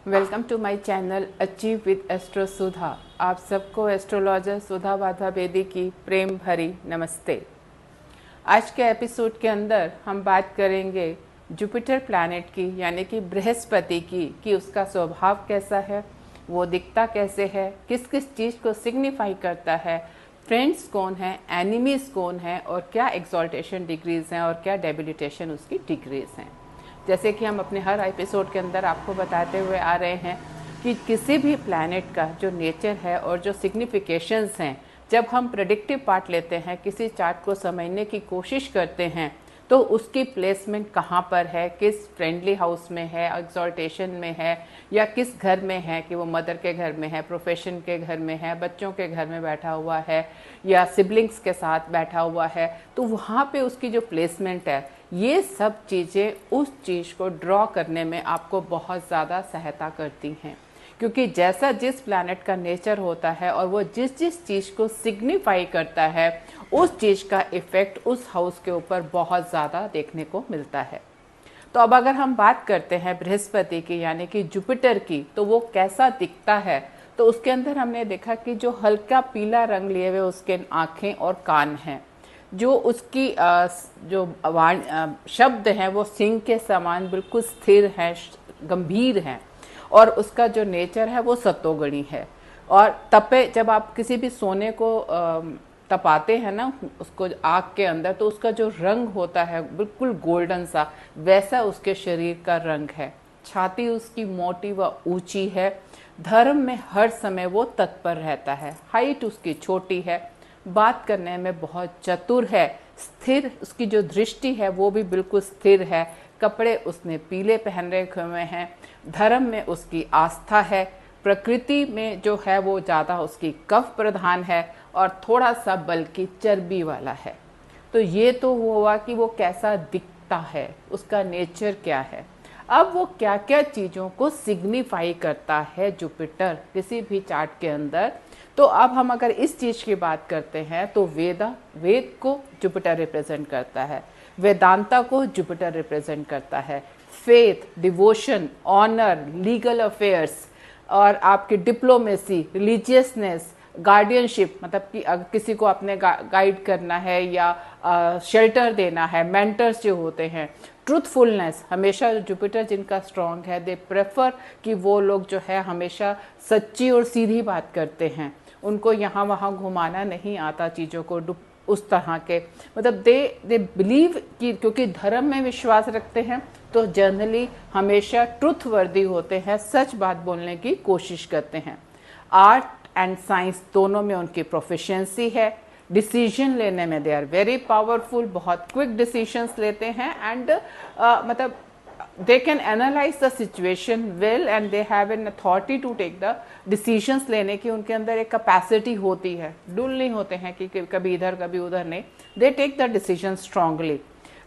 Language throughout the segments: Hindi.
Welcome to my channel achieve with astro Sudha. आप सबको एस्ट्रोलॉजर सुधा वाधा बेदी की प्रेम भरी नमस्ते। आज के एपिसोड के अंदर हम बात करेंगे जुपिटर प्लैनेट की, यानी कि बृहस्पति की, कि उसका स्वभाव कैसा है, वो दिखता कैसे है, किस किस चीज़ को सिग्निफाई करता है, फ्रेंड्स कौन है, एनिमीज कौन है, और क्या एक्सॉल्टेशन डिग्रीज हैं और क्या डेबिलिटेशन उसकी डिग्रीज हैं। जैसे कि हम अपने हर एपिसोड के अंदर आपको बताते हुए आ रहे हैं कि किसी भी प्लैनेट का जो नेचर है और जो सिग्निफिकेशंस हैं, जब हम प्रेडिक्टिव पार्ट लेते हैं, किसी चार्ट को समझने की कोशिश करते हैं, तो उसकी प्लेसमेंट कहाँ पर है, किस फ्रेंडली हाउस में है, एक्सॉल्टेशन में है, या किस घर में है, कि वो मदर के घर में है, प्रोफेशन के घर में है, बच्चों के घर में बैठा हुआ है, या सिबलिंग्स के साथ बैठा हुआ है, तो वहाँ पे उसकी जो प्लेसमेंट है, ये सब चीज़ें उस चीज़ को ड्रॉ करने में आपको बहुत ज़्यादा सहायता करती हैं। क्योंकि जैसा जिस प्लैनेट का नेचर होता है और वो जिस जिस चीज़ को सिग्निफाई करता है, उस चीज़ का इफ़ेक्ट उस हाउस के ऊपर बहुत ज़्यादा देखने को मिलता है। तो अब अगर हम बात करते हैं बृहस्पति की, यानी कि जुपिटर की, तो वो कैसा दिखता है, तो उसके अंदर हमने देखा कि जो हल्का पीला रंग लिए हुए उसके आँखें और कान हैं, जो उसकी जो शब्द हैं वो सिंह के समान बिल्कुल स्थिर हैं, गंभीर हैं, और उसका जो नेचर है वो सत्वगुणी है। और तपे, जब आप किसी भी सोने को तपाते हैं ना उसको आग के अंदर, तो उसका जो रंग होता है बिल्कुल गोल्डन सा, वैसा उसके शरीर का रंग है। छाती उसकी मोटी व ऊंची है। धर्म में हर समय वो तत्पर रहता है। हाइट उसकी छोटी है। बात करने में बहुत चतुर है। स्थिर उसकी जो दृष्टि है वो भी बिल्कुल स्थिर है। कपड़े उसने पीले पहन रखे हुए हैं। धर्म में उसकी आस्था है। प्रकृति में जो है वो ज़्यादा उसकी कफ प्रधान है और थोड़ा सा बल्कि चर्बी वाला है। तो ये तो हुआ कि वो कैसा दिखता है, उसका नेचर क्या है। अब वो क्या क्या चीज़ों को सिग्निफाई करता है जुपिटर किसी भी चार्ट के अंदर। तो अब हम अगर इस चीज़ की बात करते हैं तो वेद को जुपिटर रिप्रेजेंट करता है, वेदांता को जुपिटर रिप्रेजेंट करता है, faith, devotion, honour, legal affairs, और आपकी डिप्लोमेसी, रिलीजियसनेस, गार्डियनशिप, मतलब कि अगर किसी को अपने गाइड करना है या शेल्टर देना है, मेंटर्स जो होते हैं, ट्रूथफुलनेस, हमेशा जुपिटर जिनका स्ट्रांग है, दे प्रेफर कि वो लोग जो है हमेशा सच्ची और सीधी बात करते हैं, उनको यहाँ वहाँ घुमाना नहीं आता चीज़ों को, उस तरह के, मतलब दे बिलीव कि क्योंकि धर्म में विश्वास रखते हैं तो जनरली हमेशा ट्रुथवर्दी होते हैं, सच बात बोलने की कोशिश करते हैं। आर्ट एंड साइंस दोनों में उनकी प्रोफिशिएंसी है। डिसीजन लेने में दे आर वेरी पावरफुल, बहुत क्विक डिसीजंस लेते हैं, एंड मतलब they can analyze the situation well and they have an authority to take the decisions। लेने की उनके अंदर एक कैपेसिटी होती है, डुल नहीं होते हैं कि कभी इधर कभी उधर नहीं, they take the decision strongly।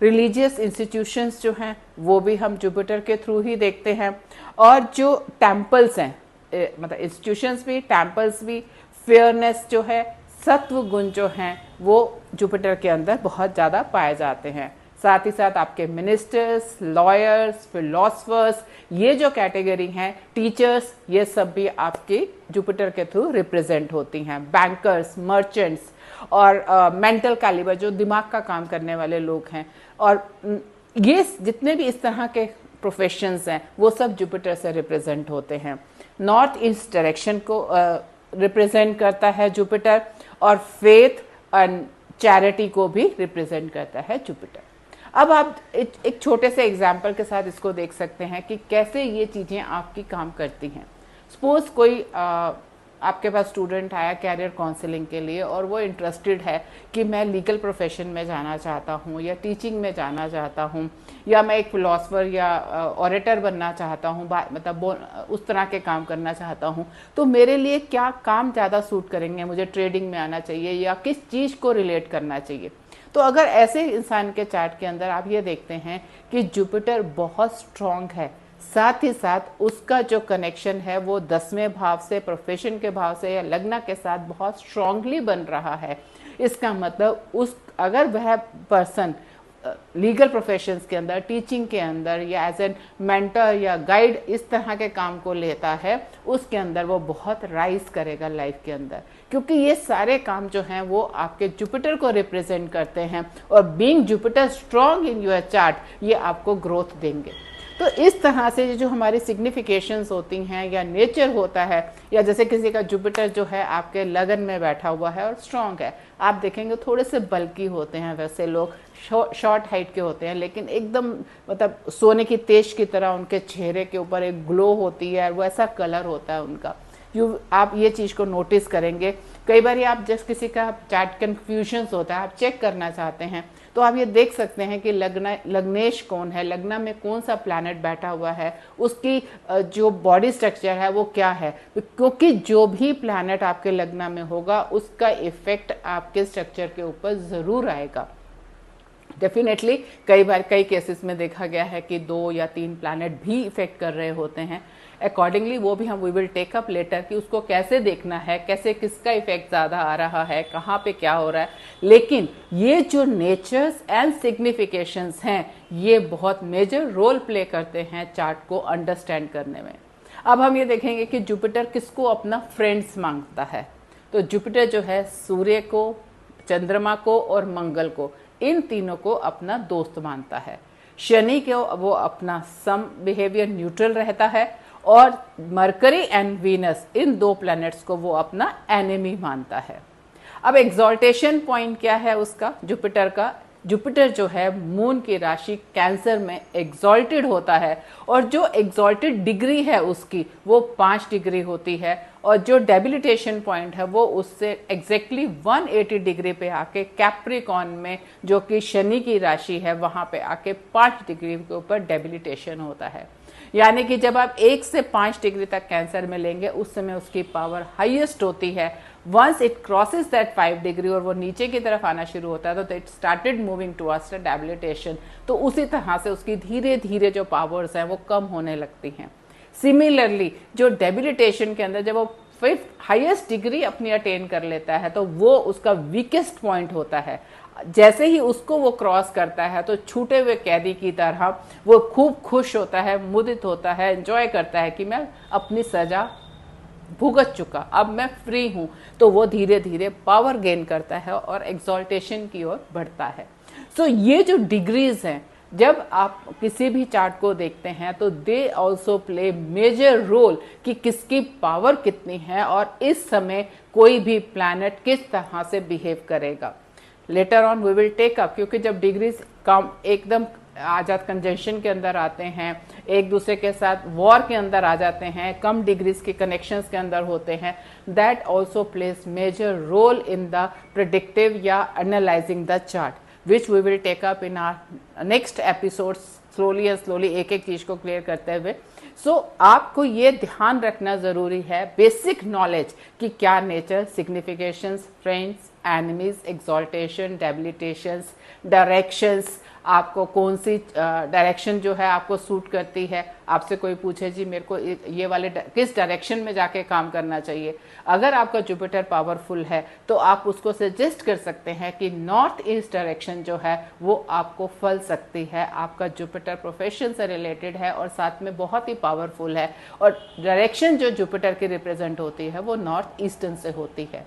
Religious institutions जो हैं वो भी हम जुपिटर के थ्रू ही देखते हैं, और जो टेम्पल्स हैं, मतलब इंस्टीट्यूशंस भी, टेम्पल्स भी, फेयरनेस जो है, सत्व गुण जो हैं वो जुपिटर के अंदर बहुत ज़्यादा पाए जाते हैं। साथ ही साथ आपके मिनिस्टर्स, लॉयर्स, फिलोसफर्स, ये जो कैटेगरी हैं, टीचर्स, ये सब भी आपके जुपिटर के थ्रू रिप्रेजेंट होती हैं। बैंकर्स, मर्चेंट्स, और मेंटल कैलिबर, जो दिमाग का काम करने वाले लोग हैं, और ये जितने भी इस तरह के प्रोफेशंस हैं वो सब जुपिटर से रिप्रेजेंट होते हैं। नॉर्थ ईस्ट डायरेक्शन को रिप्रेजेंट करता है जुपिटर, और फेथ एंड चैरिटी को भी रिप्रेजेंट करता है जुपिटर। अब आप एक छोटे से एग्जाम्पल के साथ इसको देख सकते हैं कि कैसे ये चीज़ें आपकी काम करती हैं। सपोज कोई आपके पास स्टूडेंट आया कैरियर काउंसलिंग के लिए, और वो इंटरेस्टेड है कि मैं लीगल प्रोफेशन में जाना चाहता हूँ, या टीचिंग में जाना चाहता हूँ, या मैं एक फिलोसफर या ऑरेटर बनना चाहता हूँ, मतलब उस तरह के काम करना चाहता हूँ, तो मेरे लिए क्या काम ज़्यादा सूट करेंगे, मुझे ट्रेडिंग में आना चाहिए या किस चीज़ को रिलेट करना चाहिए। तो अगर ऐसे इंसान के चार्ट के अंदर आप ये देखते हैं कि जुपिटर बहुत स्ट्रांग है, साथ ही साथ उसका जो कनेक्शन है वो 10वें भाव से, प्रोफेशन के भाव से या लग्न के साथ बहुत स्ट्रांगली बन रहा है, इसका मतलब अगर वह पर्सन लीगल प्रोफेशंस के अंदर, टीचिंग के अंदर या एज एन मेंटर या गाइड इस तरह के काम को लेता है, उसके अंदर वो बहुत राइज करेगा लाइफ के अंदर, क्योंकि ये सारे काम जो हैं वो आपके जुपिटर को रिप्रेजेंट करते हैं और being Jupiter strong in your chart ये आपको ग्रोथ देंगे। तो इस तरह से जो हमारी सिग्निफिकेशंस होती हैं या नेचर होता है, या जैसे किसी का जुपिटर जो है आपके लगन में बैठा हुआ है और स्ट्रांग है, आप देखेंगे थोड़े से बल्कि होते हैं, वैसे लोग शॉर्ट हाइट के होते हैं लेकिन एकदम मतलब सोने की तेज की तरह उनके चेहरे के ऊपर एक ग्लो होती है, वैसा कलर होता है उनका। आप ये चीज़ को नोटिस करेंगे। कई बार आप जब किसी का चार्ट कन्फ्यूजन्स होता है, आप चेक करना चाहते हैं, तो आप ये देख सकते हैं कि लग्नेश कौन है, लग्न में कौन सा प्लैनेट बैठा हुआ है, उसकी जो बॉडी स्ट्रक्चर है वो क्या है, क्योंकि जो भी प्लैनेट आपके लग्न में होगा उसका इफेक्ट आपके स्ट्रक्चर के ऊपर ज़रूर आएगा। डेफिनेटली कई केसेस में देखा गया है कि 2 या 3 प्लैनेट भी इफेक्ट कर रहे होते हैं। अकॉर्डिंगली वो भी हम we will take up later कि उसको कैसे देखना है, कैसे किसका इफेक्ट ज़्यादा आ रहा है, कहाँ पे क्या हो रहा है। लेकिन ये जो नेचर्स एंड सिग्निफिकेशंस हैं ये बहुत मेजर रोल प्ले करते हैं चार्ट को अंडरस्टैंड करने में। अब हम ये देखेंगे कि जुपिटर किसको अपना फ्रेंड्स मांगता है। तो जुपिटर जो है सूर्य को, चंद्रमा को और मंगल को, इन तीनों को अपना दोस्त मानता है। शनि को वो अपना सम बिहेवियर न्यूट्रल रहता है और mercury and Venus, in 2 planets को वो अपना एनिमी मानता है। अब एग्जॉल्टेशन पॉइंट क्या है उसका, जुपिटर का? जुपिटर जो है मून की राशि कैंसर में एग्जॉल्टेड होता है और जो एग्जॉल्टेड डिग्री है उसकी वो 5 डिग्री होती है और जो डेबिलिटेशन पॉइंट है वो उससे एग्जैक्टली 180 डिग्री पे आके कैप्रिकॉन में, जो कि शनि की राशि है, वहां पे आके 5 डिग्री के ऊपर डेबिलिटेशन होता है। यानी कि जब आप 1 से 5 डिग्री तक कैंसर में लेंगे उस समय उसकी पावर हाईएस्ट होती है। Once it crosses that 5 degree और वो नीचे की तरफ आना शुरू होता है तो it started moving towards the debilitation. तो उसी तरह से उसकी धीरे धीरे जो पावर्स हैं वो कम होने लगती हैं। सिमिलरली जो डेबिलिटेशन के अंदर जब वो 5th हाईएस्ट डिग्री अपनी अटेन कर लेता है तो वो उसका वीकेस्ट पॉइंट होता है। जैसे ही उसको वो क्रॉस करता है तो छूटे हुए कैदी की तरह वो खूब खुश होता है, मुदित होता है, एंजॉय करता है कि मैं अपनी सजा भुगत चुका, अब मैं फ्री हूं। तो वो धीरे धीरे पावर गेन करता है और एक्सॉल्टेशन की ओर बढ़ता है। सो ये जो डिग्रीज हैं, जब आप किसी भी चार्ट को देखते हैं तो they also play major role कि किसकी पावर कितनी है और इस समय कोई भी प्लैनेट किस तरह से बिहेव करेगा। Later on we will take up, क्योंकि जब डिग्रीज कम एकदम आजाद कंजंक्शन के अंदर आते हैं, एक दूसरे के साथ वॉर के अंदर आ जाते हैं, कम डिग्रीज के कनेक्शंस के अंदर होते हैं, that also places major role in the predictive या analysing the chart, which we will take up in our next episode, slowly and slowly एक एक चीज को क्लियर करते हुए। सो आपको ये ध्यान रखना जरूरी है, बेसिक नॉलेज कि क्या nature, significations, friends, enemies, exaltation, debilitations, directions, आपको कौन सी डायरेक्शन जो है आपको सूट करती है। आपसे कोई पूछे जी मेरे को ये वाले किस डायरेक्शन में जाके काम करना चाहिए, अगर आपका जुपिटर पावरफुल है तो आप उसको सजेस्ट कर सकते हैं कि नॉर्थ ईस्ट डायरेक्शन जो है वो आपको फल सकती है। आपका जुपिटर प्रोफेशन से रिलेटेड है और साथ में बहुत ही पावरफुल है और डायरेक्शन जो जुपिटर की रिप्रेजेंट होती है वो नॉर्थ ईस्टर्न से होती है।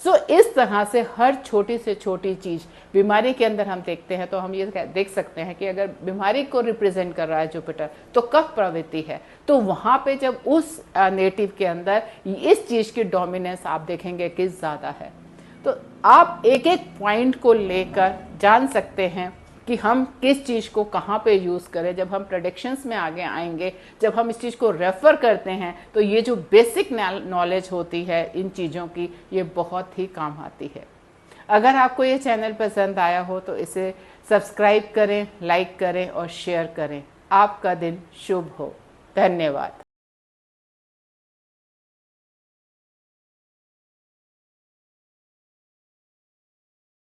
सो इस तरह से हर छोटी से छोटी चीज बीमारी के अंदर हम देखते हैं तो हम ये देख सकते हैं कि अगर बीमारी को रिप्रेजेंट कर रहा है जुपिटर तो कफ प्रवृत्ति है, तो वहां पे जब उस नेटिव के अंदर इस चीज की डोमिनेंस आप देखेंगे कि ज्यादा है। तो आप एक एक पॉइंट को लेकर जान सकते हैं कि हम किस चीज़ को कहाँ पे यूज़ करें। जब हम प्रेडिक्शंस में आगे आएंगे, जब हम इस चीज़ को रेफ़र करते हैं तो ये जो बेसिक नॉलेज होती है इन चीज़ों की, ये बहुत ही काम आती है। अगर आपको ये चैनल पसंद आया हो तो इसे सब्सक्राइब करें, लाइक करें और शेयर करें। आपका दिन शुभ हो। धन्यवाद।